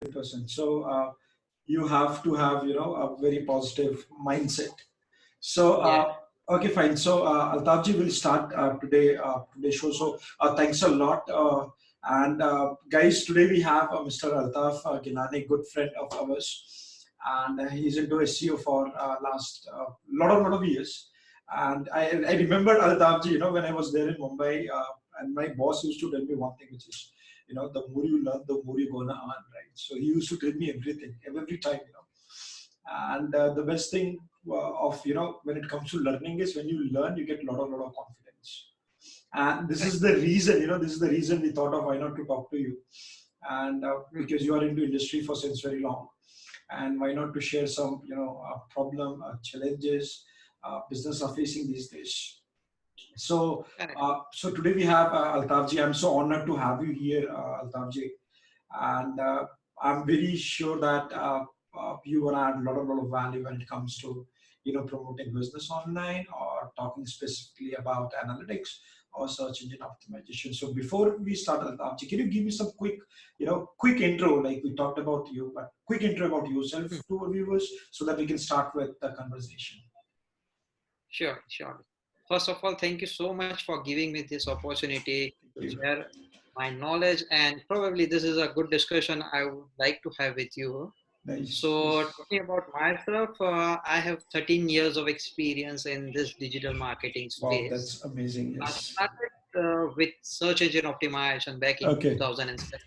100%. So you have to have, a very positive mindset. So, Yeah. okay, fine. So, Altafji will start today's show. So, thanks a lot. And guys, today we have Mr. Altaf Gilani, good friend of ours, and he's into SEO for last lot of years. And I remember Altafji, when I was there in Mumbai, and my boss used to tell me one thing, which is, the more you learn, the more you're gonna earn, right? So he used to tell me everything, every time, And the best thing of when it comes to learning is when you learn, you get lot of confidence. And this is the reason, this is the reason we thought of why not to talk to you, and because you are into industry for since very long, and why not to share some problem challenges business are facing these days. So, Correct. so today we have Altafji. I'm so honored to have you here, Altafji, and I'm very sure that you will add a lot of value when it comes to promoting business online or talking specifically about analytics or search engine optimization. So before we start, Altafji, can you give me some quick intro, like we talked about you, but quick intro about yourself to our viewers so that we can start with the conversation. Sure, sure. First of all, thank you so much for giving me this opportunity to share my knowledge, and probably this is a good discussion I would like to have with you. Nice. So, Yes. talking about myself, I have 13 years of experience in this digital marketing Wow, space. that's amazing. I Yes. started with search engine optimization back in Okay. 2007.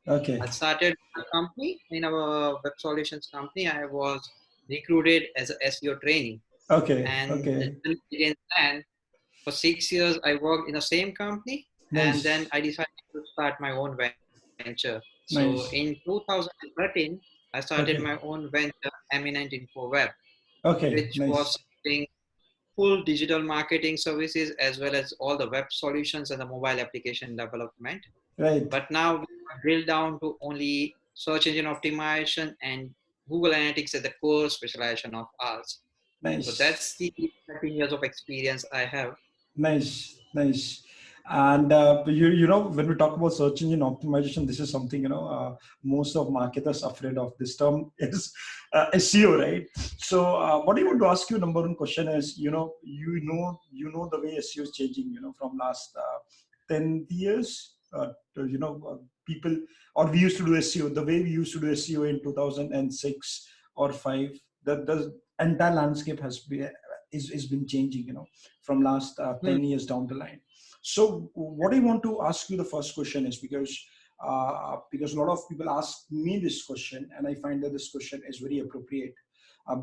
Okay. I started a company in our web solutions company. I was recruited as a SEO trainee, Okay. and the Okay. journey began then. For 6 years, I worked in the same company, and then Nice. I decided to start my own venture. So in Nice. 2013, I started my Okay. own venture, Eminent Info Web, Okay. which was Nice. doing full digital marketing services as well as all the web solutions and the mobile application development. Right. But now we have drilled down to only search engine optimization and Google Analytics as the core specialization of ours. So Nice. that's the 13 years of experience I have. Nice. Nice. And when we talk about search engine optimization, this is something most of marketers are afraid of. This term is SEO, right? So, what I want to ask you, number one question is, the way SEO is changing, from last 10 years. People, or we used to do SEO the way we used to do SEO in 2006 or five. The entire landscape is been changing, from last Hmm. 10 years down the line. So what I want to ask you, the first question is because a lot of people ask me this question, and I find that this question is very appropriate,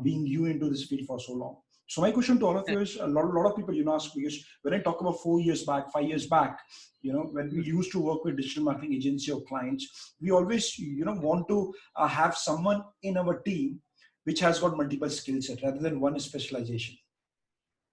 being you into this field for so long. So my question to all of you is, a lot of people ask, because when I talk about 4 years back, 5 years back, when we used to work with digital marketing agency or clients, we always want to have someone in our team which has got multiple skill set rather than one specialization.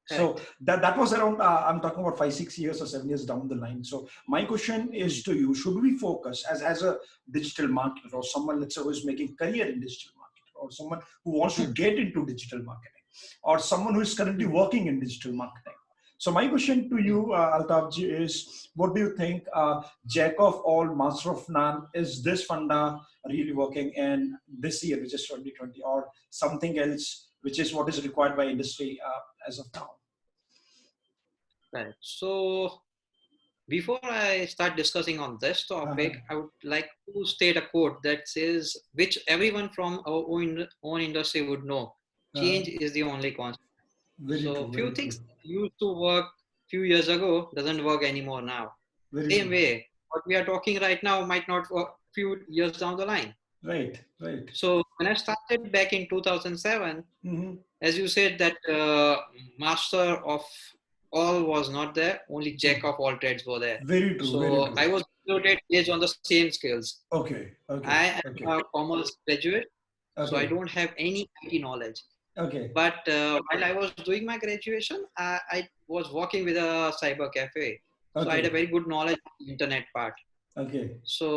So Correct. that was around, I'm talking about 5 6 years or 7 years down the line. So my question is to you: should we focus as a digital marketer, or someone, let's say, who is making career in digital marketing, or someone who wants to Hmm. get into digital marketing, or someone who is currently Hmm. working in digital marketing? So my question to Hmm. you, Altafji, is: what do you think? Jack of all, master of none. Is this funda really working in this year, which is 2020, or something else, which is what is required by industry as of now? Correct. So before I start discussing on this Uh-huh. topic, I would like to state a quote that says, which everyone from our own industry would know: Uh-huh. change is the only constant. Very So true, few very things true, that used to work few years ago doesn't work anymore now. very Same true. way, what we are talking right now might not work few years down the line. Right, right. So when I started back in 2007, Mm-hmm. as you said that master of all was not there, only jack of all trades were there. Very true, very So I true. was recruited based on the same skills. Okay, I okay, am okay, a commerce graduate, so I okay, don't have any IT knowledge. okay, But while I was doing my graduation, I was working with a cyber cafe. So I had a okay, very good knowledge of the internet part. okay, So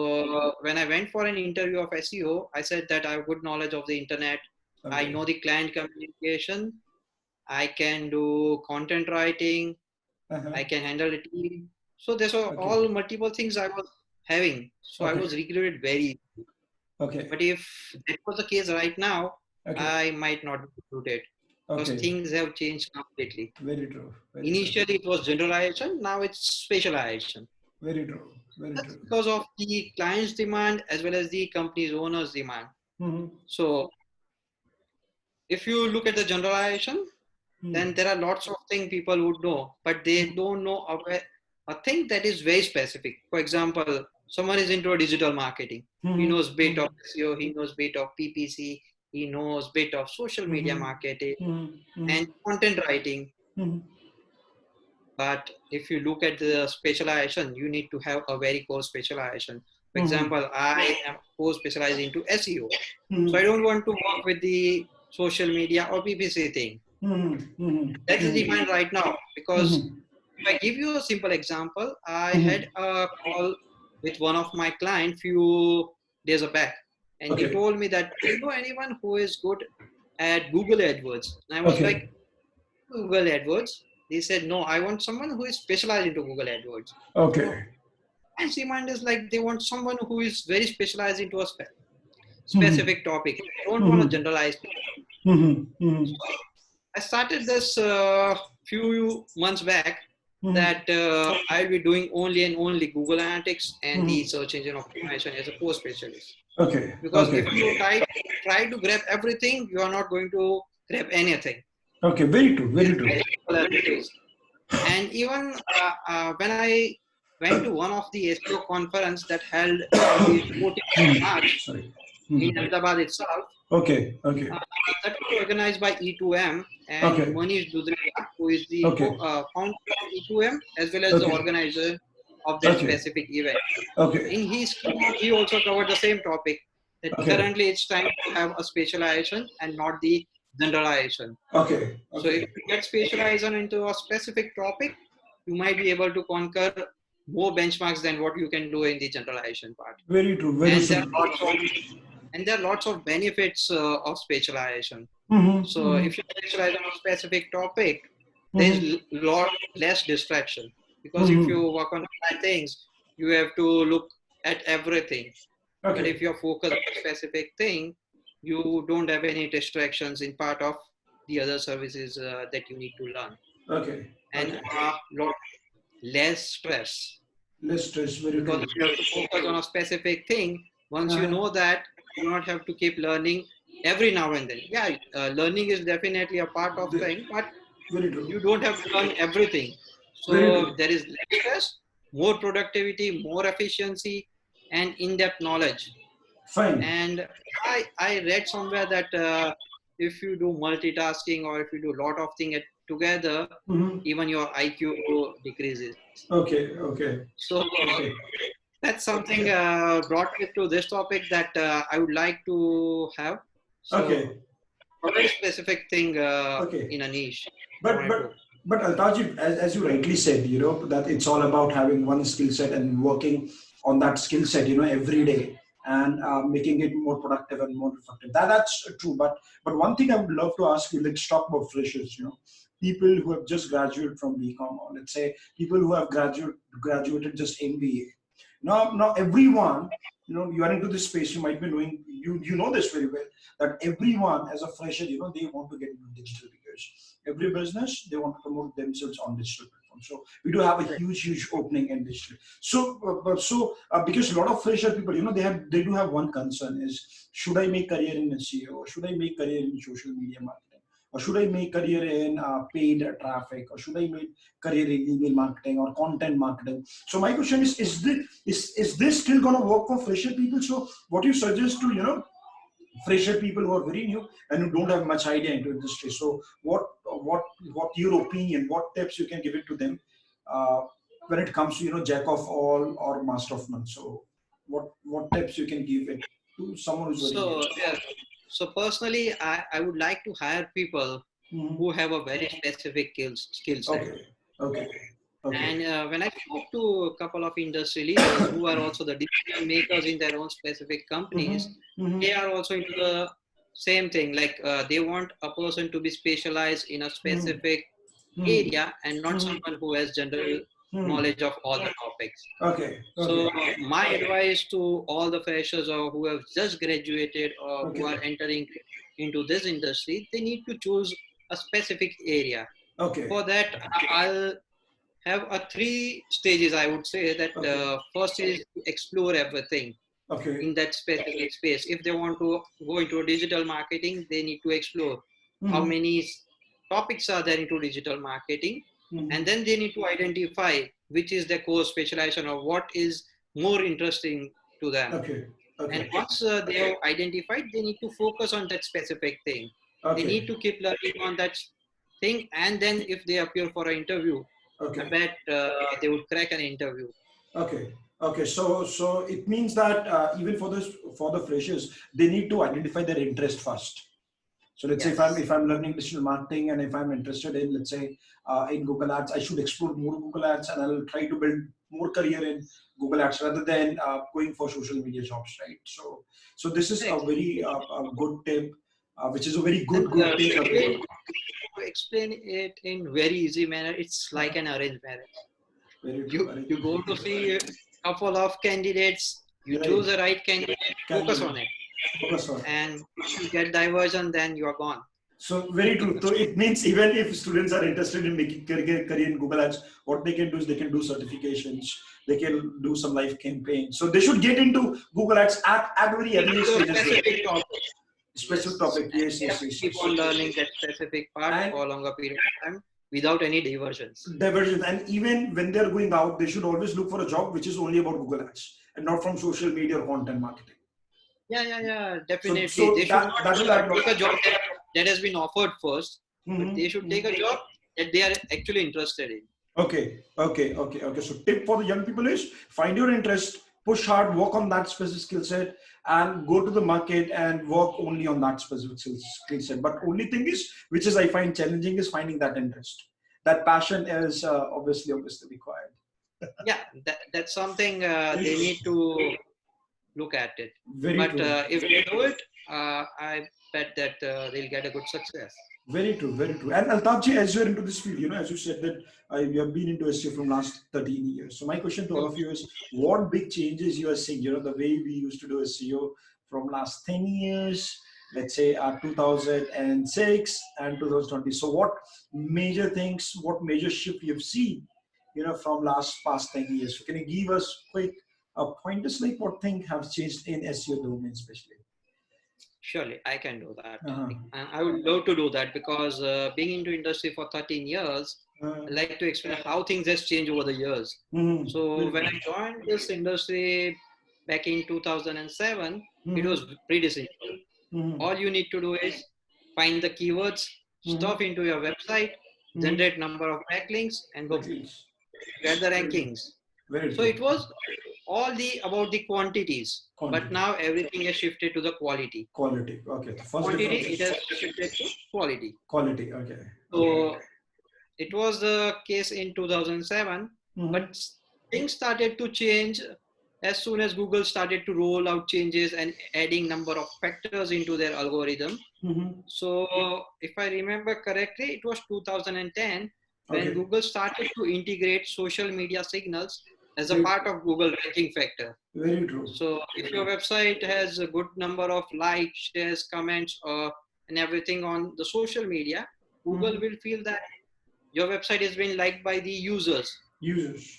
when I went for an interview of SEO, I said that I have good knowledge of the internet. I okay, know the client communication. I can do content writing. uh-huh. I can handle a team. So these were Okay, all multiple things I was having. So I okay, was recruited very easily. Okay. But if that was the case right now, Okay. I might not be recruited because Okay. things have changed completely. Very true. Very Initially, true. it was generalization. Now it's specialization. Very true. Very That's true. because of the client's demand as well as the company's owner's demand. Mm-hmm. So if you look at the generalization, then Mm-hmm. there are lots of things people would know, but they don't know a thing that is very specific. For example, someone is into a digital marketing. He knows bit of SEO, he knows bit of PPC, he knows bit of social media Mm-hmm. marketing Mm-hmm. and content writing. Mm-hmm. But if you look at the specialization, you need to have a very core specialization. For Mm-hmm. example, I am core specialized into SEO. So I Mm-hmm. don't want to work with the social media or PPC thing. That is the demand right now, because Mm-hmm. if I give you a simple example, I had Mm-hmm. a call with one of my clients few days back, and he Okay. told me that, do you know anyone who is good at Google AdWords? And I was like, Okay. Google AdWords? They said, no, I want someone who is specialized into Google AdWords. So Okay. my demand is like they want someone who is very specialized into a Mm-hmm. specific topic. They don't want to Mm-hmm. generalize. Mm-hmm. Mm-hmm. I started this few months back Mm-hmm. that I'll be doing only and only Google Analytics and the Mm-hmm. search engine optimization as a core specialist. Okay. Because Okay. if you try to grab everything, you are not going to grab anything. Okay. Very true. It Very is true. very simple as it is. And even when I went to one of the SEO conference that held on the 14th of March Sorry. in Mm-hmm. Ahmedabad itself, Okay. Okay. uh, that was organized by E2M and Okay. Manish Dudria, who is the Okay. founder of E2M as well as the Okay. organizer of that Okay. specific event. Okay. In his keynote, he also covered the same topic that Okay. currently it's time to have a specialization and not the generalization. Okay. So if Okay. you get specialization into a specific topic, you might be able to conquer more benchmarks than what you can do in the generalization part. Very true. Very And there true. are lots of benefits of specialization. So Mm-hmm. if you specialize on a specific topic, there is Mm-hmm. lot less distraction, because if Mm-hmm. you work on five things, you have to look at everything. But Okay. if you're focused on a specific thing, you don't have any distractions in part of the other services that you need to learn, Okay. and Okay. lot less stress, Less stress. Very because true. if you have to focus on a specific thing, once you Uh-huh. know that, you do not have to keep learning every now and then. Yeah, learning is definitely a part of The- thing, but Very true. you don't have to learn everything. Very So true. there is less stress, more productivity, more efficiency, and in-depth knowledge. Fine. And I read somewhere that if you do multitasking or if you do a lot of things together, Mm-hmm. even your IQ decreases. Okay. Okay. So Okay. that's something brought me to this topic that I would like to have. So Okay. a very specific thing Okay. in a niche I But wanted but to. but Altaji, as you rightly said, that it's all about having one skill set and working on that skill set, every day, and making it more productive and more effective. That's true. But one thing I would love to ask you, let's talk about freshers. People who have just graduated from BCom, or let's say people who have graduated just MBA. Now everyone, you are into this space. You might be knowing, you know this very well, that everyone as a fresher, they want to get into digital, because every business, they want to promote themselves on digital platforms. So we do have a Right. huge opening in digital. So because a lot of fresher people, they do have one concern is, should I make career in SEO, or should I make career in social media marketing, or should I make career in paid traffic, or should I make career in email marketing or content marketing? So my question is this still going to work for fresher people? So what you suggest to fresher people who are very new and who don't have much idea into industry? So what your opinion, what tips you can give it to them uh, when it comes to jack of all or master of none? So what tips you can give it to someone who's very new? So yeah. So personally, I would like to hire people Mhm. who have a very specific skill set. Okay. Okay. Okay. And when I spoke to a couple of industry leaders who are also the decision makers in their own specific companies, Mm-hmm. Mm-hmm. they are also into the same thing. Like they want a person to be specialized in a Mm-hmm. specific Mm-hmm. area and not someone who has general knowledge of all the topics. Okay. So my advice to all the freshers or who have just graduated or who are entering into this industry, they need to choose a specific area. Okay. For that, I'll have a 3 stages. I would say that first is to explore everything in that specific space. If they want to go into digital marketing, they need to explore how many topics are there into digital marketing, and then they need to identify which is their core specialization or what is more interesting to them. And once they have identified, they need to focus on that specific thing. They need to keep learning on that thing, and then if they appear for an interview, I bet they would crack an interview. Okay. So it means that even for the freshers, they need to identify their interest first. So let's say if I'm learning digital marketing and if I'm interested in, let's say, in Google Ads, I should explore more Google Ads and I'll try to build more career in Google Ads rather than going for social media jobs, right? So this is a very good tip, which is a very good tip. To explain it in very easy manner, it's like an arranged marriage. You go to see a couple of candidates, you choose the right candidate, focus on it. And if you get diversion, then you are gone. So very true. So it means even if students are interested in making career in Google Ads, what they can do is they can do certifications, they can do some live campaigns. So they should get into Google Ads at very early stages. Specific topic. Yes. Keep on learning that specific part for a longer period of time without any diversions. And even when they're going out, they should always look for a job which is only about Google Ads and not from social media or content marketing. Yeah, definitely. So they should not take a job that has been offered first, but they should take a job that they are actually interested in. Okay. So tip for the young people is find your interest, push hard, work on that specific skill set, and go to the market and work only on that specific skill set. But only thing is, which is I find challenging, is finding that interest. That passion is obviously required. Yeah, that's something they need to look at it. But if they do it, I bet that they'll get a good success. Very true. And Altaf ji, as you're into this field, as you said that you have been into SEO from last 13 years. So my question to all of you is, what big changes you are seeing? The way we used to do SEO from last 10 years, let's say 2006 and 2020. So what major things, what major shift you've seen, from past 10 years? So can you give us quick pointers like what things have changed in SEO domain especially? Surely, I can do that. I would love to do that because being into industry for 13 years, I like to explain how things has changed over the years. So when I joined this industry back in 2007, it was pretty simple. All you need to do is find the keywords, stuff into your website, generate number of backlinks, and go get the rankings. So it was all about the quantities, but now everything has shifted to the quality. Okay. The first quantity, it has shifted to quality. Okay. So it was the case in 2007, but things started to change as soon as Google started to roll out changes and adding number of factors into their algorithm. So if I remember correctly, it was 2010 when Google started to integrate social media signals as a part of Google ranking factor. Very true. So if your website has a good number of likes, shares, comments, and everything on the social media, Google will feel that your website is being liked by the users.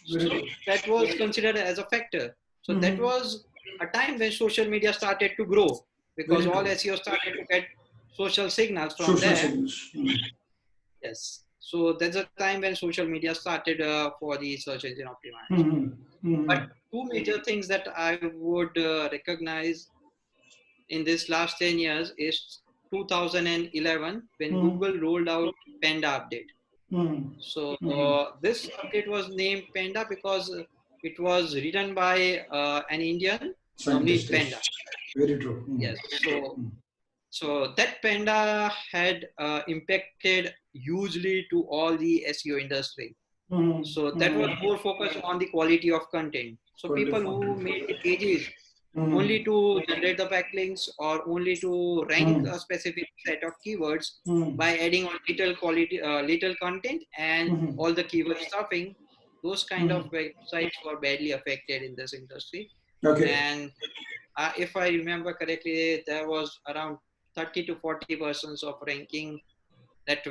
So that was considered as a factor. So that was a time when social media started to grow because all SEO started to get social signals from there. Yes. So that's a time when social media started for the search engine optimization. But two major things that I would recognize in this last 10 years is 2011 when Google rolled out Panda update. So this update was named Panda because it was written by an Indian, Navneet Panda. Very true. Yes. So that Panda had impacted hugely to all the SEO industry. So that was more focused on the quality of content. So people who made the pages only to generate the backlinks or only to rank a specific set of keywords by adding on little content and all the keyword stuffing, those kind of websites were badly affected in this industry. Okay. And if I remember correctly, there was around 30 to 40% of ranking that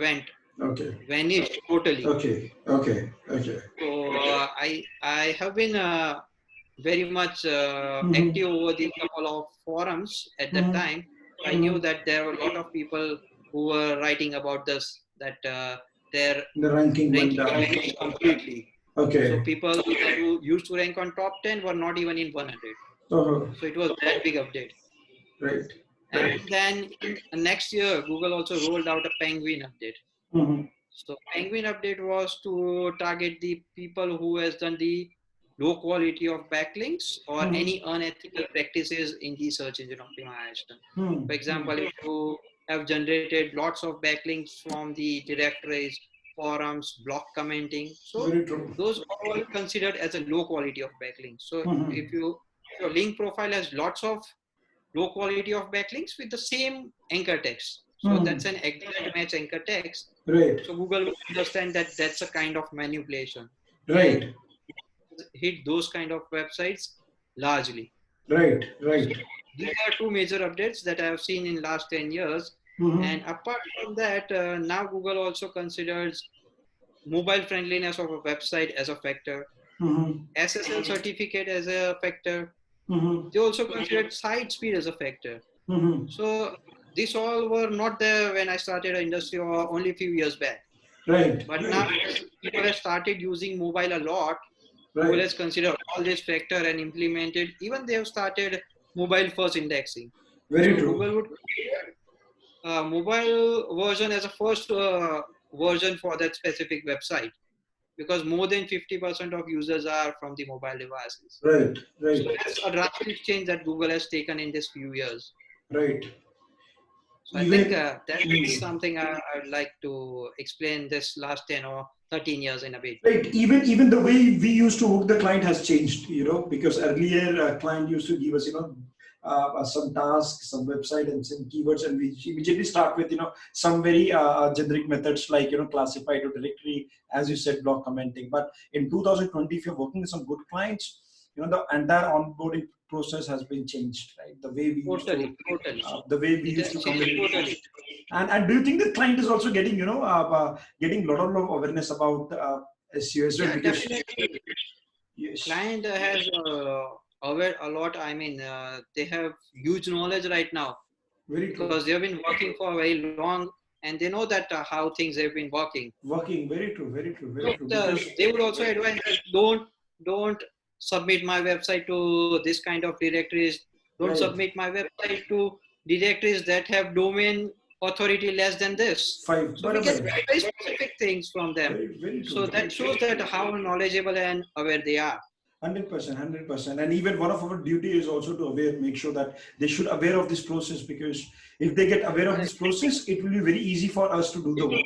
vanished totally. Okay. Okay. Okay. So I have been very much active over the couple of forums at that time. I knew that there were a lot of people who were writing about this, that their The ranking went down vanished completely. Okay. So people who used to rank on top 10 were not even in 100. So it was that big update. Right. And then next year, Google also rolled out a Penguin update. So Penguin update was to target the people who has done the low quality of backlinks or any unethical practices in the search engine optimization. For example, if you have generated lots of backlinks from the directories, forums, blog commenting, so those are all considered as a low quality of backlinks. So if your link profile has lots of low quality of backlinks with the same anchor text, so that's an exact match anchor text. Right. So Google will understand that that's a kind of manipulation. Right. And hit those kind of websites largely. Right. Right. So these are two major updates that I have seen in last 10 years. And apart from that, now Google also considers mobile friendliness of a website as a factor, SSL certificate as a factor. They also considered site speed as a factor. So these all were not there when I started the industry or only a few years back. Right. But now people have started using mobile a lot. Google has considered all this factor and implemented. Even they have started mobile first indexing. Very so true. Google would create a mobile version as a first version for that specific website, because more than 50% of users are from the mobile devices. Right. Right. So that's a drastic change that Google has taken in this few years. Right. So I think that is something I'd like to explain this last 10 or 13 years in a bit. Right. Even the way we used to hook the client has changed, because earlier a client used to give us, some tasks, some website and some keywords, and we immediately start with, some very generic methods like, classify to directory, as you said, blog commenting. But in 2020, if you're working with some good clients, the entire onboarding process has been changed, right? The way we used to, the way we used to communicate. And do you think the client is also getting, getting a lot of awareness about SEO as well? Yeah, because definitely. yes. Client has aware a lot. I mean, they have huge knowledge right now. Very true. Because they have been working for very long, and they know that how things have been working. Very true. Very true. Very true. Because they would also advise that don't submit my website to this kind of directories. Don't submit my website to directories that have domain authority less than this. 5. So we get very specific things from them. Very true. So that shows that how knowledgeable and aware they are. 100%. And even one of our duty is also to make sure that they should aware of this process, because if they get aware of this process, it will be very easy for us to do the work.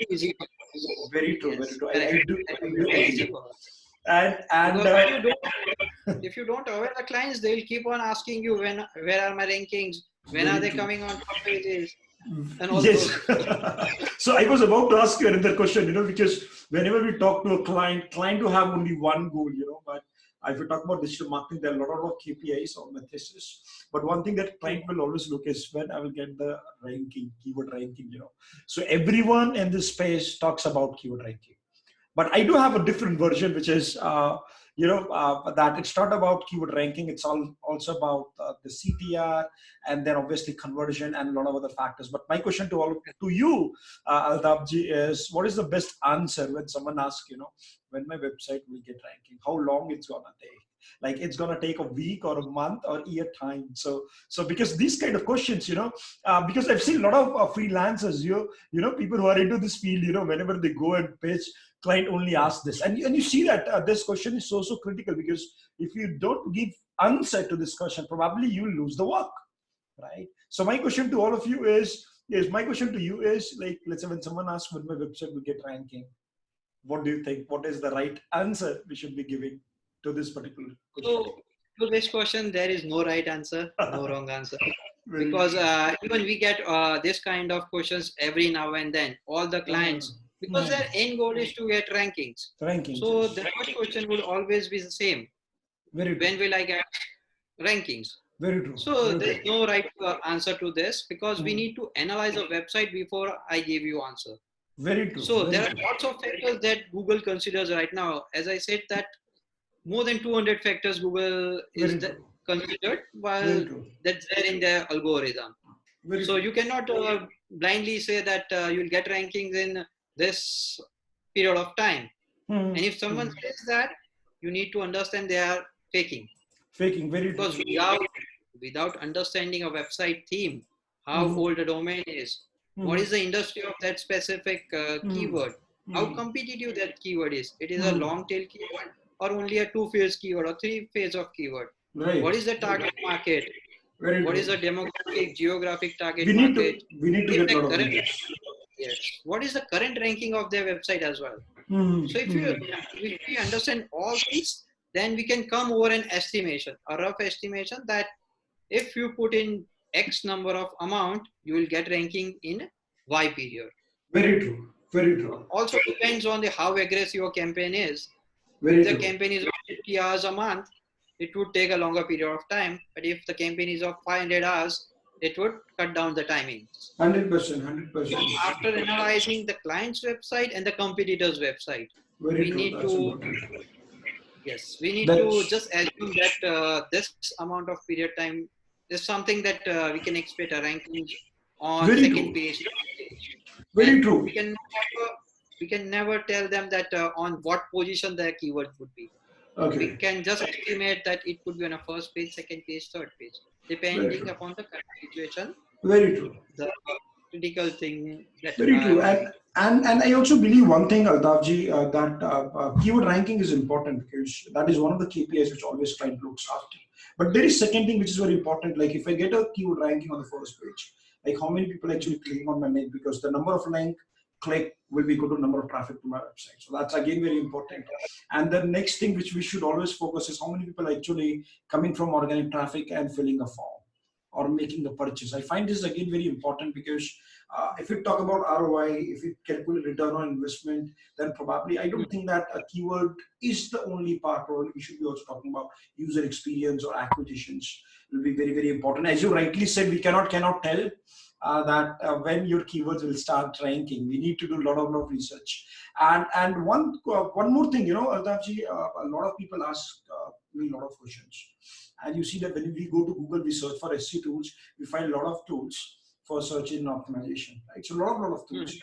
Very true. Yes. Very true. I do agree. And if you don't aware the clients, they'll keep on asking you where are my rankings, when are they coming on top pages, and all those. So I was about to ask you another question, because whenever we talk to a client to have only one goal, but if you talk about digital marketing, there are a lot of KPIs or matrices. But one thing that client will always look is when I will get the ranking, keyword ranking, So everyone in this space talks about keyword ranking. But I do have a different version, which is, that it's not about keyword ranking. It's also about the CTR, and then obviously conversion and a lot of other factors. But my question to you, Altaf ji, is what is the best answer when someone asks, when my website will get ranking? How long it's gonna take? Like it's gonna take a week or a month or year time. So because these kind of questions, because I've seen a lot of freelancers, people who are into this field, whenever they go and pitch, client only asks this, and you see that this question is so critical, because if you don't give answer to this question, probably you lose the work, right? So my question to all of you is like, let's say when someone asks when my website will get ranking, what do you think? What is the right answer we should be giving to this particular question? So to this question, there is no right answer, no wrong answer. Because even we get this kind of questions every now and then. All the clients because their end goal is to get rankings. So the first question would always be the same. When will I get rankings? Very true. So there's no right answer to this, because we need to analyze a website before I give you answer. Very true. So there are lots of factors that Google considers right now. As I said, that more than 200 factors Google is considered, while that's there in their algorithm. So you cannot blindly say that you'll get rankings in this period of time. And if someone says that, you need to understand they are faking. Very because true. without understanding a website theme, how old a domain is, what is the industry of that specific keyword, how competitive that keyword is. It is a long tail keyword or only a 2-phase keyword or 3-phase of keyword. What is the target market? What is the demographic, geographic target market? We need to get a lot of details. Yes. What is the current ranking of their website as well? So if we understand all these, then we can come over an estimation, a rough estimation, that if you put in X number of amount, you will get ranking in Y period. Very true. Very true. Also depends on the how aggressive your campaign is. Very if the true. campaign is of 50 hours a month, it would take a longer period of time. But if the campaign is of 500 hours, it would cut down the timings. 100%. After analyzing the client's website and the competitor's website, we need to just assume that this amount of period time is something that we can expect a ranking on second page. Very true. We can never tell them that on what position the keyword would be. We can just estimate that it could be on a first page, second page, third page, depending upon the current situation. Very true. The critical thing that very true. And I also believe one thing, Altafji, that keyword ranking is important, because that is one of the KPIs which always client looks after. But there is second thing which is very important. Like if I get a keyword ranking on the first page, like how many people actually click on my link, because the number of link click will be equal to number of traffic to my website. So that's again very important. And the next thing which we should always focus is how many people actually coming from organic traffic and filling a form or making a purchase. I find this again very important, because if you talk about ROI, if you calculate return on investment, then probably I don't think that a keyword is the only part. Probably we should be also talking about user experience or acquisitions will be very, very important. As you rightly said, we cannot tell that when your keywords will start ranking. We need to do a lot of research. And one more thing, Altafji, a lot of people ask me a lot of questions. And you see that when we go to Google, we search for SEO tools, we find a lot of tools for search engine optimization. Right? So a lot of tools.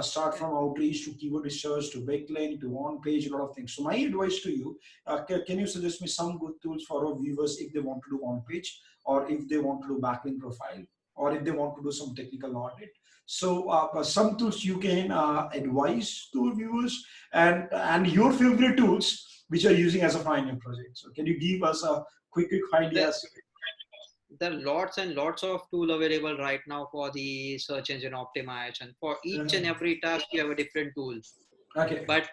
Start from outreach to keyword research to backlink to on-page, a lot of things. So my advice to you, can you suggest me some good tools for our viewers if they want to do on-page, or if they want to do backlink profile, or if they want to do some technical audit? So some tools you can advise to viewers, and your favorite tools which are using as a final project. So can you give us a quick ideas? There are lots and lots of tools available right now for the search engine optimization. For each and every task, you have a different tool. Okay. But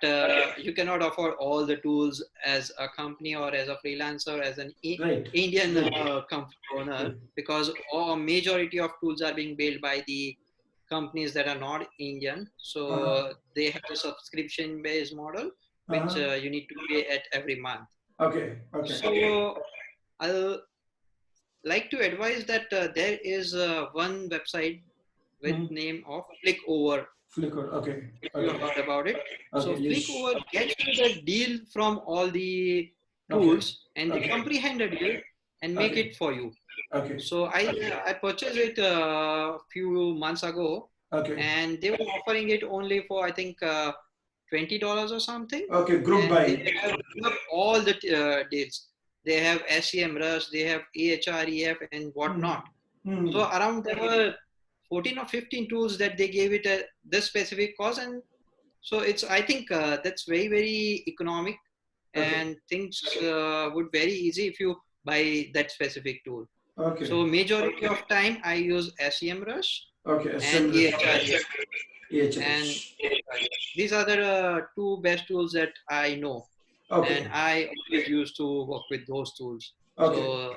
you cannot afford all the tools as a company or as a freelancer, as an Indian company owner, because a majority of tools are being built by the companies that are not Indian. So they have a subscription-based model, which you need to pay at every month. Okay. So I'll like to advise that there is one website with name of Flickover. Okay. You heard about it. So Flickover gets you the deal from all the tools and they comprehend the deal and make it for you. So I purchased it a few months ago, and they were offering it only for I think $20 or something. Group buy. They have all the deals. They have SEMrush, they have ahref and whatnot. So around there were 14 or 15 tools that they gave it at this specific cost, and so it's I think that's very, very economic, and things would very easy if you buy that specific tool. So majority of time I use SEMrush and ahref. And these are the two best tools that I know. And I always used to work with those tools. So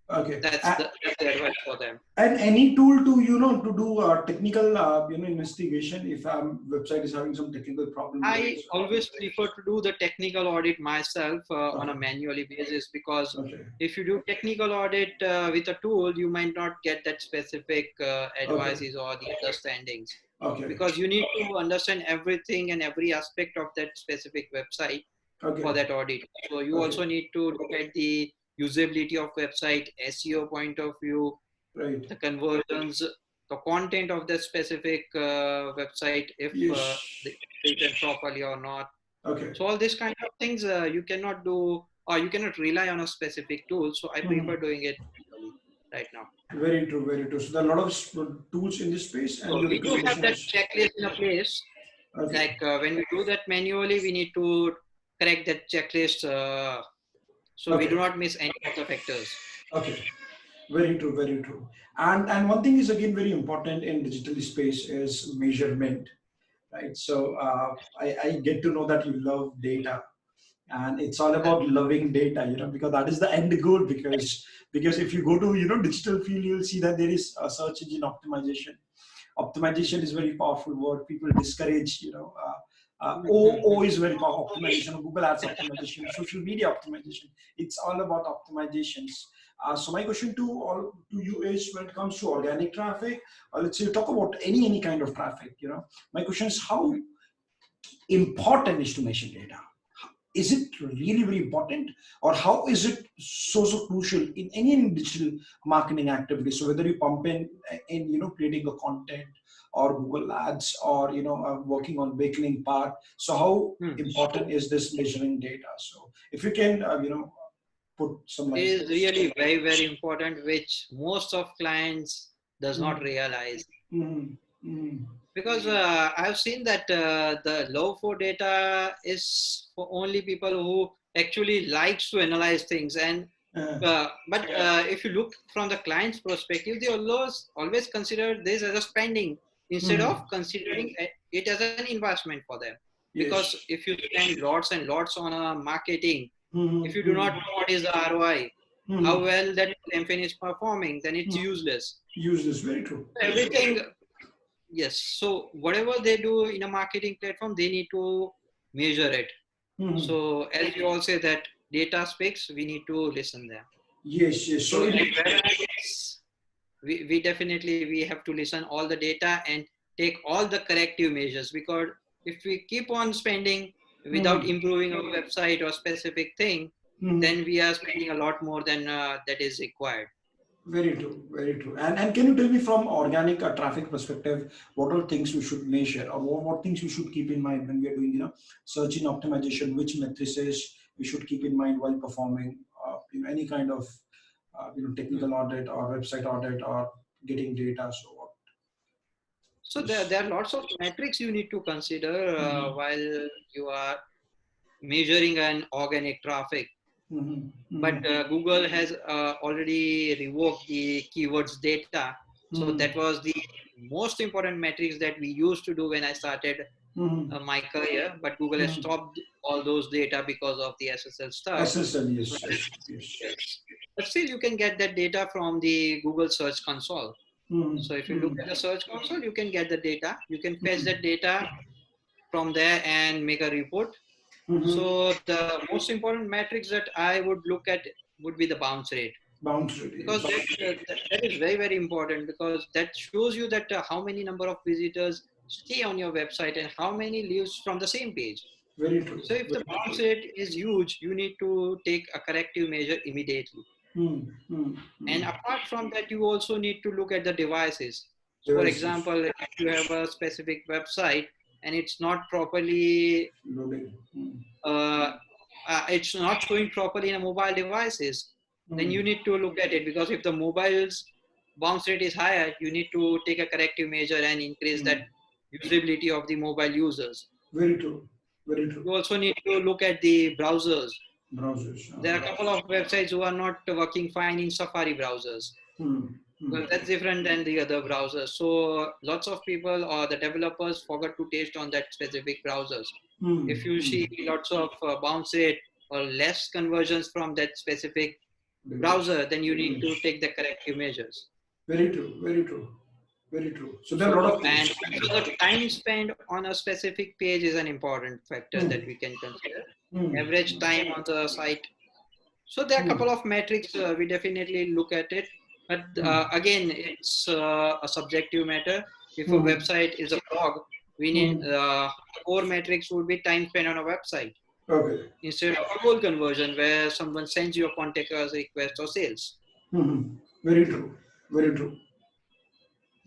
Okay. That's the advice for them. And any tool to to do technical investigation if website is having some technical problem with it. I always prefer to do the technical audit myself on a Okay. manually basis, because Okay. if you do technical audit with a tool, you might not get that specific Okay. advices or the understandings, Okay. because you need to understand everything and every aspect of that specific website for Okay. that audit. So you Okay. also need to look at the usability of website, SEO point of view, Right. the conversions, the content of the specific website, if Yes. it's written properly or not. Okay. So all these kind of things you cannot do, or you cannot rely on a specific tool. So I prefer Mhm. doing it manually right now. Very true. Very true. So there are a lot of tools in this space, and So your we do have recommendation that is checklist in a place. okay. Like when we do that manually, we need to correct that checklist so we do Okay. not miss any of the factors. Okay. Very true. Very true. And one thing is again very important in digital space is measurement, right? So I get to know that you love data, and it's all about loving data, because that is the end goal. Because if you go to digital field, you'll see that there is a search engine optimization. Optimization is very powerful word. People discourage, o is very powerful. Optimization, Google ads optimization, social media optimization. It's all about optimizations. So my question to you is, when it comes to organic traffic, or let's say you talk about any kind of traffic, my question is, how important is to measure data? Is it really very important, or how is it so crucial in any digital marketing activity? So whether you pump in creating a content, or Google ads, or working on baking part, so how Hmm. important is this measuring data? So if you can put some light on Is this. really very, very important, which most of clients does not Mm, realize. mm, mm, Because I've seen that the low for data is for only people who actually likes to analyze things. And but if you look from the client's perspective, they always consider this as a spending instead of mm. considering it as an investment for them. Because Yes. if you spend lots and lots on a marketing, if Mm, you do not mm, know what is the ROI, how mm, well that campaign is performing, then it's mm. useless. Use this. Very true. Very true. Everything, yes. So whatever they do in a marketing platform, they need to measure it. Mm. So as you all say that data speaks, we need to listen there. Yes, yes. So So at in web analytics, we definitely we have to listen all the data and take all the corrective measures, because if we keep on spending without Mhm, improving our website or specific thing, mhm. then we are spending a lot more than that is required. Very true, very true. And can you tell me, from organic traffic perspective, what are things we should measure, or what things we should keep in mind when we are doing, search engine optimization? Which matrices we should keep in mind while performing, any kind of, Hmm. technical audit or website audit or getting data. So what So is? there are lots of metrics you need to consider Mm-hmm, while you are measuring an organic traffic. mm-hmm, But mm-hmm, Google has already revoked the keywords data. So that mm-hmm, was the most important metrics that we used to do when I started mm-hmm, my career. But Google has mm-hmm. stopped all those data because of the SSL stuff. SSL, So, yes, yes, yes. yes. But still, you can get that data from the Google Search Console. Mm-hmm, So if you look mm-hmm, at the Search Console, you can get the data. You can fetch mm-hmm, that data from there and make a report. mm-hmm. So the most important metrics that I would look at would be the bounce rate, Bounce because radius. that is very, very important, because that shows you that how many number of visitors stay on your website and how many leaves from the same page. Very true. So if the bounce rate is huge, you need to take a corrective measure immediately. Mm, mm, And mm. apart from that, you also need to look at the devices. For Devices example, if you have a specific website and loading. Mm, uh, it's not showing properly in a mobile devices, then mm, you need to look at it, because if the mobile's bounce rate is higher, you need to take a corrective measure and increase that mm. usability of the mobile users. Very true. Very true. You also need to look at the browsers. Browsers. There are a couple of websites who are not working fine in Safari browsers. Mm, Well, mm, that's different than the other browsers. So lots of people or the developers forgot to test on that specific browsers. mm, If you mm, see lots of bounce rate or less conversions from that specific browser, then you need to take the corrective measures. Very true. Very true. Very true. So there are a lot of And things. also the time spent on a specific page is an important factor that we can consider. Average time on the site. So there are a couple of metrics we definitely look at it, but again, it's a subjective matter. If a website is a blog, we need core metrics would be time spent on a website. Okay. Instead of a goal conversion where someone sends you a contact us request or sales. Very true. Very true.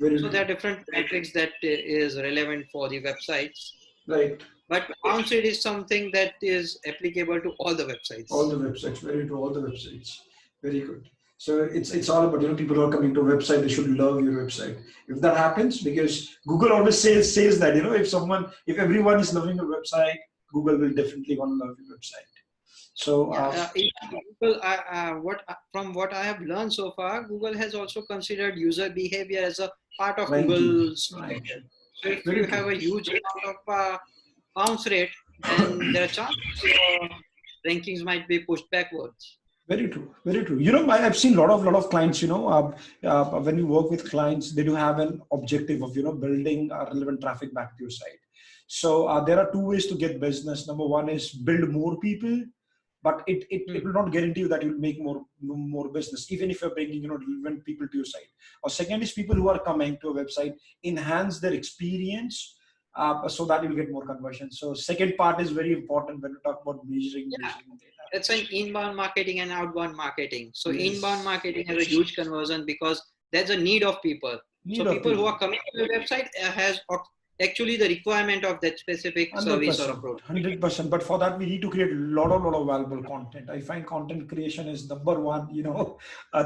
Very So true. there are different metrics that is relevant for the websites. Right. But bounce rate is something that is applicable to all the websites. All the websites. Very true. All the websites. Very good. So it's all about, people who are coming to a website, they should love your website. If that happens, because Google always says that, if everyone is loving your website, Google will definitely want to love your website. So Google, from what I have learned so far, Google has also considered user behavior as a part of Google's behavior. So if you have a huge amount of bounce rate, then there are chances your rankings might be pushed backwards. Very true. Very true. I've seen a lot of clients, when you work with clients, they do have an objective of, building relevant traffic back to your site. So there are two ways to get business. Number one is build more people, but it will not guarantee you that you'll make more business, even if you're bringing, relevant people to your site. Or second is people who are coming to a website, enhance their experience, so that you'll get more conversion. So second part is very important when we talk about measuring data. It's an inbound marketing and outbound marketing. So inbound marketing has a huge conversion because there's a need of people. People who are coming to the website has actually the requirement of that specific service or approach. 100%. But for that, we need to create a lot of valuable content. I find content creation is number one,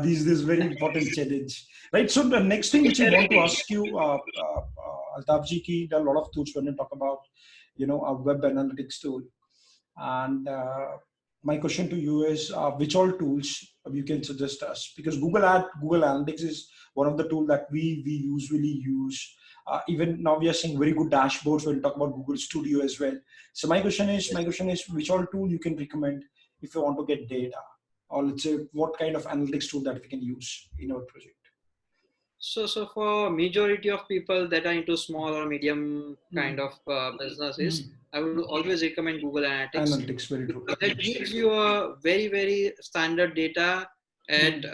this very important challenge. Right. So the next thing which I want to ask you, Altaf ji, there are a lot of tools when you talk about, a web analytics tool. And my question to you is, which all tools you can suggest us? Because Google Analytics is one of the tools that we usually use. Even now we are seeing very good dashboards when we talk about Google Studio as well. So my question is, which all tool you can recommend if you want to get data, or let's say what kind of analytics tool that we can use in our project? So for majority of people that are into small or medium kind of businesses, I would always recommend Google Analytics. Analytics, very true. That gives you a very, very standard data and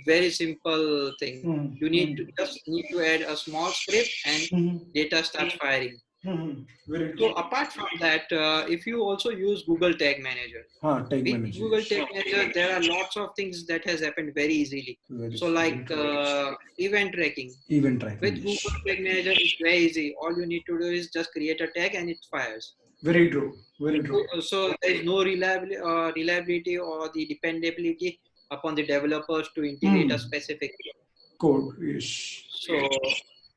very simple thing. You need to add a small script and data starts firing. So apart from that, if you also use Google Tag Manager, Google Tag Manager, there are lots of things that has happened very easily. So like event tracking. With Google Tag Manager, it's very easy. All you need to do is just create a tag and it fires. Very true. Very true. So there is no reliability or the dependability upon the developers to integrate a specific code. Yes. So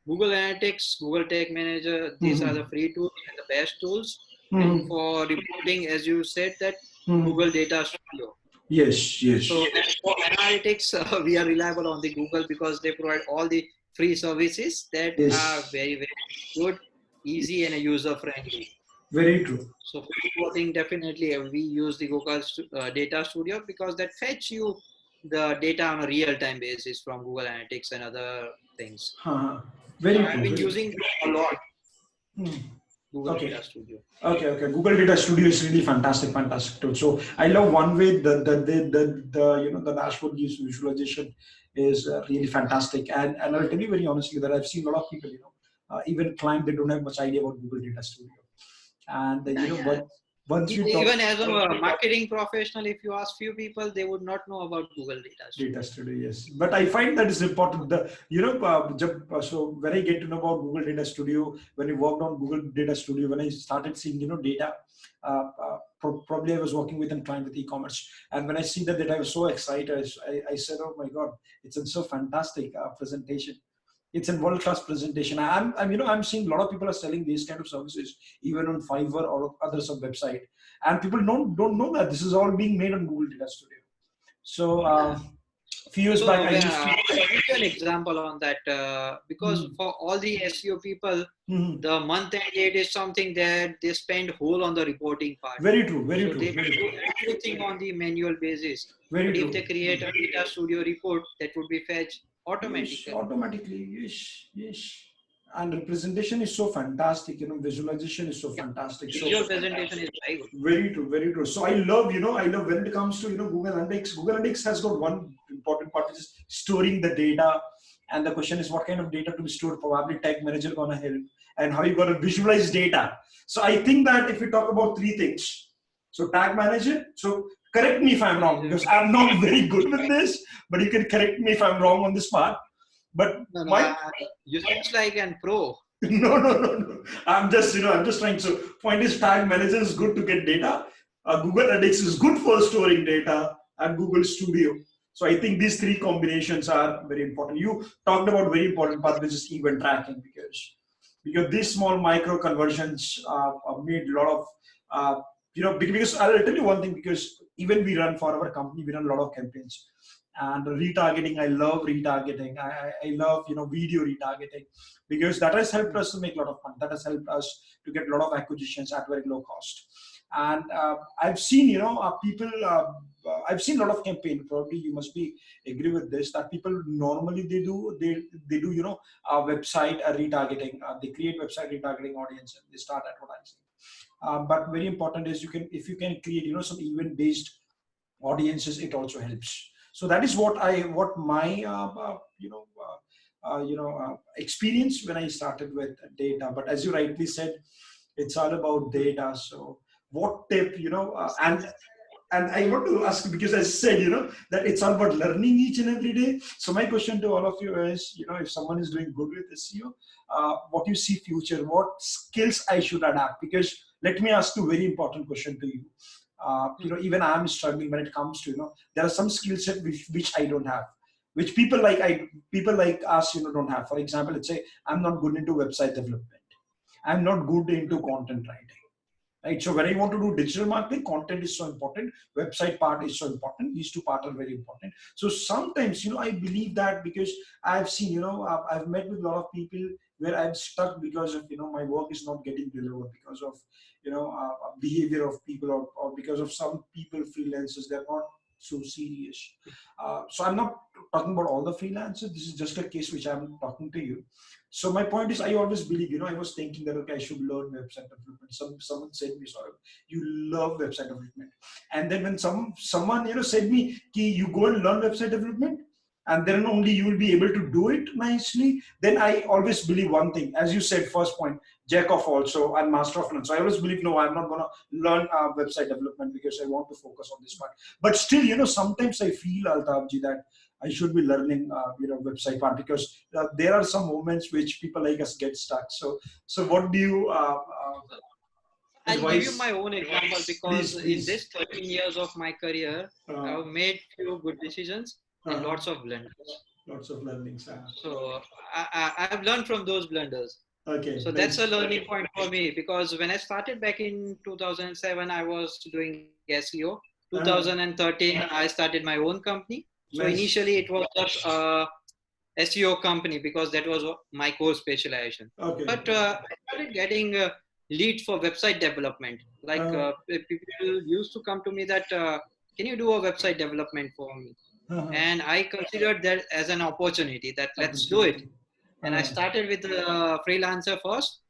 Google Analytics, Google Tag Manager, these are the free tools and the best tools. And for reporting, as you said, that Google Data Studio. Yes, yes. So for analytics, we are reliable on the Google because they provide all the free services that are very, very good, easy, and user-friendly. Very true. So for reporting, definitely we use the Google Data Studio because that fetch you the data on a real-time basis from Google Analytics and other things. Very so I've been using a lot. Google Data Studio. Okay. Google Data Studio is really fantastic tool. So I love one way the dashboard visualization is really fantastic. And I'll tell you very honestly that I've seen a lot of people, even clients, they don't have much idea about Google Data Studio. And but once you even as a marketing professional, if you ask few people, they would not know about Google Data Studio. Yes, but I find that is important. So when I get to know about Google Data Studio, when I worked on Google Data Studio, when I started seeing data, probably I was working with a client with e-commerce, and when I see that data, I was so excited. I said, "Oh my God, it's a so fantastic presentation." It's a world-class presentation. I'm seeing a lot of people are selling these kind of services, even on Fiverr or other sub website, and people don't know that this is all being made on Google Data Studio. So few years back, I used to an example on that because for all the SEO people, the month end date is something that they spend whole on the reporting part. Very true. Very So true. they Very do true. everything on the manual basis. Very But true. if they create a data studio report, that would be fetched automatically. Yes, automatically. Yes, yes. And representation is so fantastic. Visualization is so fantastic. So Visual presentation is very good. very true, very true. So I love, I love when it comes to, Google Analytics. Google Analytics has got one important part, which is storing the data. And the question is, what kind of data to be stored? Probably Tag Manager gonna help, and how you gonna visualize data. So I think that if we talk about three things, so Tag Manager. So correct me if I'm wrong, because I'm not very good with this, but you can correct me if I'm wrong on this part. But No, you seems like an pro. no. I'm just trying. So point is, Tag Manager is good to get data. Google Analytics is good for storing data, and Google Studio. So I think these three combinations are very important. You talked about very important part, which is event tracking, because these small micro conversions made a lot of because I'll tell you one thing, because even we run for our company, we run a lot of campaigns. And retargeting, I love retargeting. I love video retargeting, because that has helped us to make a lot of money. That has helped us to get a lot of acquisitions at very low cost. And I've seen people. I've seen a lot of campaign. Probably you must be agree with this, that people normally they do website retargeting. They create website retargeting audience and they start advertising. But very important is, if you can create some event based audiences, it also helps. So that is what my experience when I started with data. But as you rightly said, it's all about data. So what tip, and I want to ask, because I said, that it's all about learning each and every day. So my question to all of you is, if someone is doing good with SEO, what you see future, what skills I should adapt? Because let me ask you a very important question to you. Even I'm struggling when it comes to, there are some skill set which I don't have, which people like us, don't have. For example, let's say I'm not good into website development. I'm not good into content writing. Right. So when I want to do digital marketing, content is so important. Website part is so important. These two parts are very important. So sometimes, I believe that, because I've seen, I've met with a lot of people where I'm stuck because of, my work is not getting delivered because of, behavior of people, or because of some people, freelancers, they're not so serious. So I'm not talking about all the freelancers. This is just a case which I'm talking to you. So my point is, I always believe, I was thinking that, okay, I should learn website development. Someone said me, sorry, you love website development. And then when someone, said me, Ki, you go and learn website development, and then only you will be able to do it nicely. Then I always believe one thing, as you said, first point, jack of all, so I'm master of none. So I always believe, no, I'm not going to learn website development because I want to focus on this part. But still, sometimes I feel, Altafji, that I should be learning, website part, because there are some moments which people like us get stuck. So what do you I'll advise? give you my own example, because in this 13 years of my career, I've made few good decisions and lots of blunders. Lots of learnings. So I've learned from those blunders. Okay. So that's a learning point for me, because when I started back in 2007, I was doing SEO. 2013, I started my own company. So initially it was just a SEO company, because that was my core specialization. Okay. But I started getting leads for website development. Like people used to come to me that, can you do a website development for me? And I considered that as an opportunity, that let's do it. And I started with a freelancer first.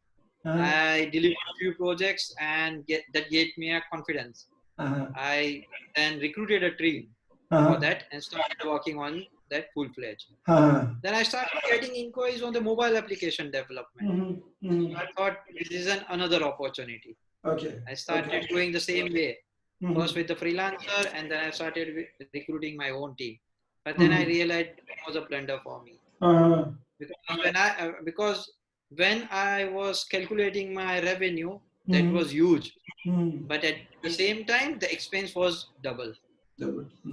I delivered a few projects, and that gave me a confidence. I then recruited a team for that and started working on that full-fledged. Then I started getting inquiries on the mobile application development. So I thought this is another opportunity. Okay. I started doing the same way. First with the freelancer, and then I started recruiting my own team. But then I realized it was a blunder for me. Because when I was calculating my revenue, that was huge. But at the same time, the expense was double.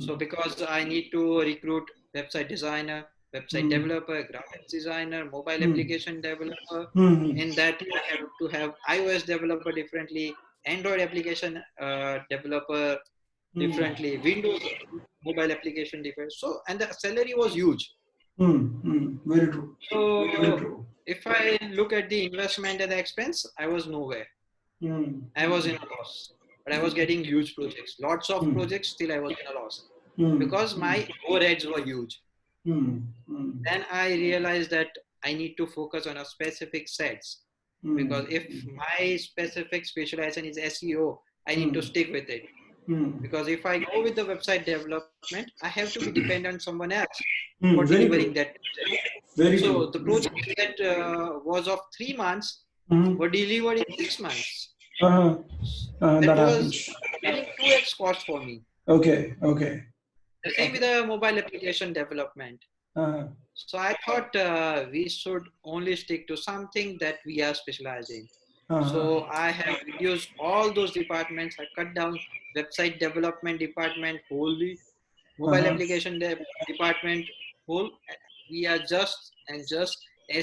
So because I need to recruit website designer, website developer, graphics designer, mobile application developer. In that, I have to have iOS developer differently, Android application developer differently, Windows mobile application different. So, and the salary was huge. Very true. Very So true. if I look at the investment and the expense, I was nowhere. I was in a loss, but I was getting huge projects, lots of projects. Still, I was in a loss because my overheads were huge. Then I realized that I need to focus on a specific sets, because if my specific specialization is SEO, I need to stick with it. Because if I go with the website development, I have to be dependent on someone else for Very delivering true. that project. Very So true. the project that was of 3 months were delivered in 6 months. Uh-huh. That That was happens. getting 2x cost for me. Okay. Okay. The same with the mobile application development. Uh-huh. So I thought we should only stick to something that we are specializing. Uh-huh. So I have reduced all those departments. I cut down website development department wholly, mobile Uh-huh. application department whole. We are just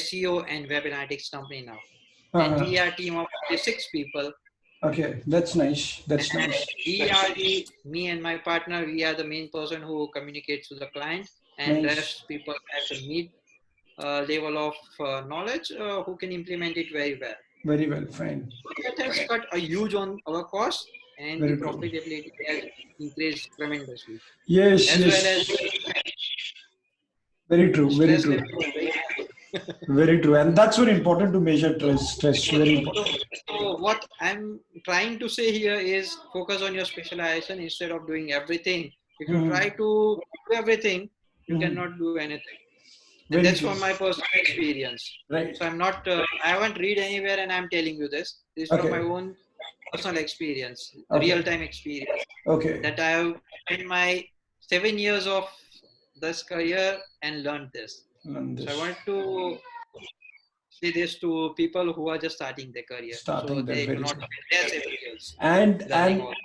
SEO and web analytics company now, and Uh-huh. we are a team of 6 people. Okay. That's nice. That's And nice. me and my partner, we are the main person who communicates to the client, and Nice. rest people have the mid level of knowledge who can implement it very well. Very well. Fine. That has cut a huge on our cost, and the Very true. profitability has increased tremendously, Yes. as well as Yes. Very the true. Very stress true. level was very high. Very true. And that's very important to measure stress. Very So, important. so what I'm trying to say here is focus on your specialization instead of doing everything. If you try to do everything, you cannot do anything. And Very that's true. from my personal experience. Right. So I'm not, I haven't read anywhere and I'm telling you this. This is from my Okay. own personal experience, Okay. real-time experience, Okay. that I have spent my 7 years of this career and learned this. And So I this want to say this to people who are just starting their career, so starting there. they do Very not true. spend their 7 years And learning all.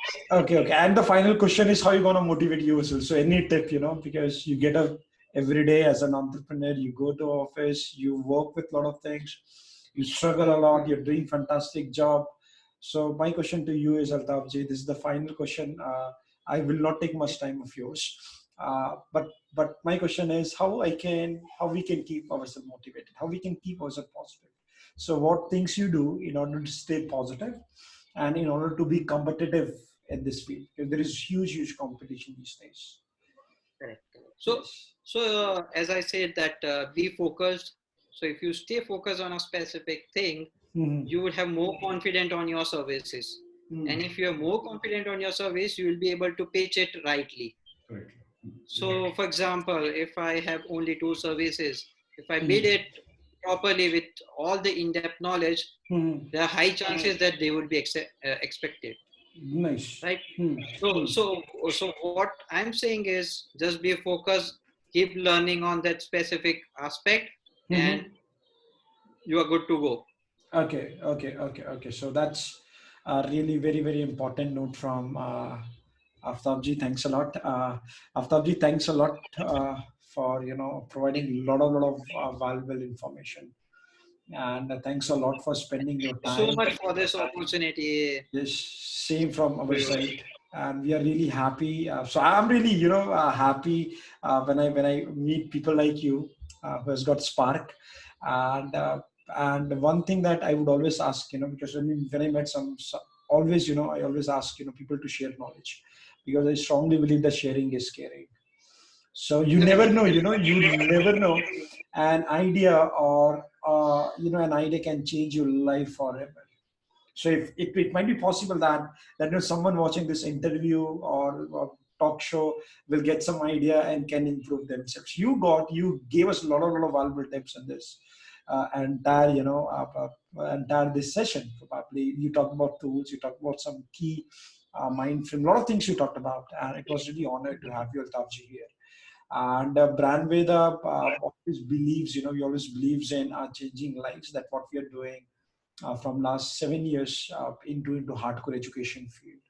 okay, okay. And the final question is how you gonna motivate yourself. So any tip, because you get up every day as an entrepreneur, you go to office, you work with a lot of things, you struggle a lot, you're doing fantastic job. So my question to you is, Altaf ji, this is the final question. I will not take much time of yours. But my question is how we can keep ourselves motivated, how we can keep ourselves positive. So what things you do in order to stay positive and in order to be competitive in this field, because there is huge competition these days. Correct, correct. So, Yes. as I said that be focused. So if you stay focused on a specific thing, Mm-hmm. you would have more confident on your services. And if you are more confident on your service, you will be able to pitch it rightly. Correct. So, for example, if I have only 2 services, if I bid Mm-hmm. it properly with all the in-depth knowledge, Mm-hmm. there are high chances that they would be expected, Nice. right? So, Mm-hmm. so, so what I'm saying is just be focused, keep learning on that specific aspect, and Mm-hmm. you are good to go. Okay. So that's a really very important note from Aftabji. Thanks a lot. Aftabji, thanks a lot for providing a lot of valuable information, and thanks a lot for spending your So time. much for this opportunity Yes, same from to our you. side, and we are really happy. So I'm really, happy when I meet people like you who has got spark, and one thing that I would always ask, because when I met some always, I always ask, people to share knowledge, because I strongly believe that sharing is caring. So you never know, you never know, an idea or an idea can change your life forever. So if it might be possible that someone watching this interview or talk show will get some idea and can improve themselves. You gave us a lot of valuable tips on this entire this session. Probably you talked about tools, you talked about some key mind frame, a lot of things you talked about, and it was really honored to have you, Altafji, here. And Brandveda always believes, he always believes in changing lives. That what we are doing from last 7 years into hardcore education field,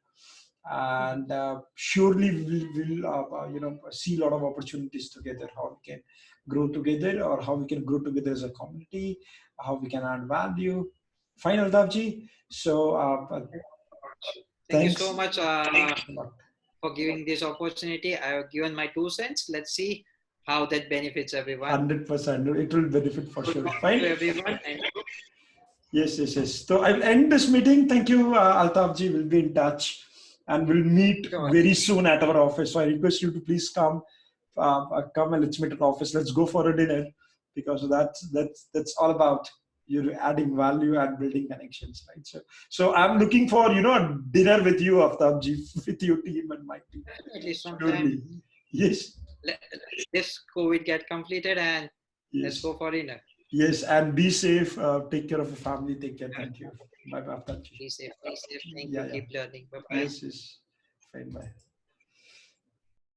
and surely we'll see a lot of opportunities together, how we can grow together, or how we can grow together as a community, how we can add value. Fine, Altafji. So Thank you so thanks much a lot. for giving this opportunity. I have given my 2 cents. Let's see how that benefits everyone. 100%. It will benefit for Good sure. morning Fine. to everyone. And Yes, yes, yes. So I'll end this meeting. Thank you, Altaf ji. We'll be in touch and we'll meet sure, very soon at our office. So I request you to please come, come and let's meet at office. Let's go for a dinner because that's all about you adding value and building connections, right? So I'm looking for a dinner with you, Altaf ji, with your team and my team. definitely sometime Surely, yes, let this COVID get completed and let's yes, go for dinner. yes. And be safe. Take care of your family. Take care. Thank you. Bye, bye, Altaf ji. Be safe. Be safe. Thank you. Yeah, yeah. Keep learning. Bye bye. Yes, yes. Fine, bye.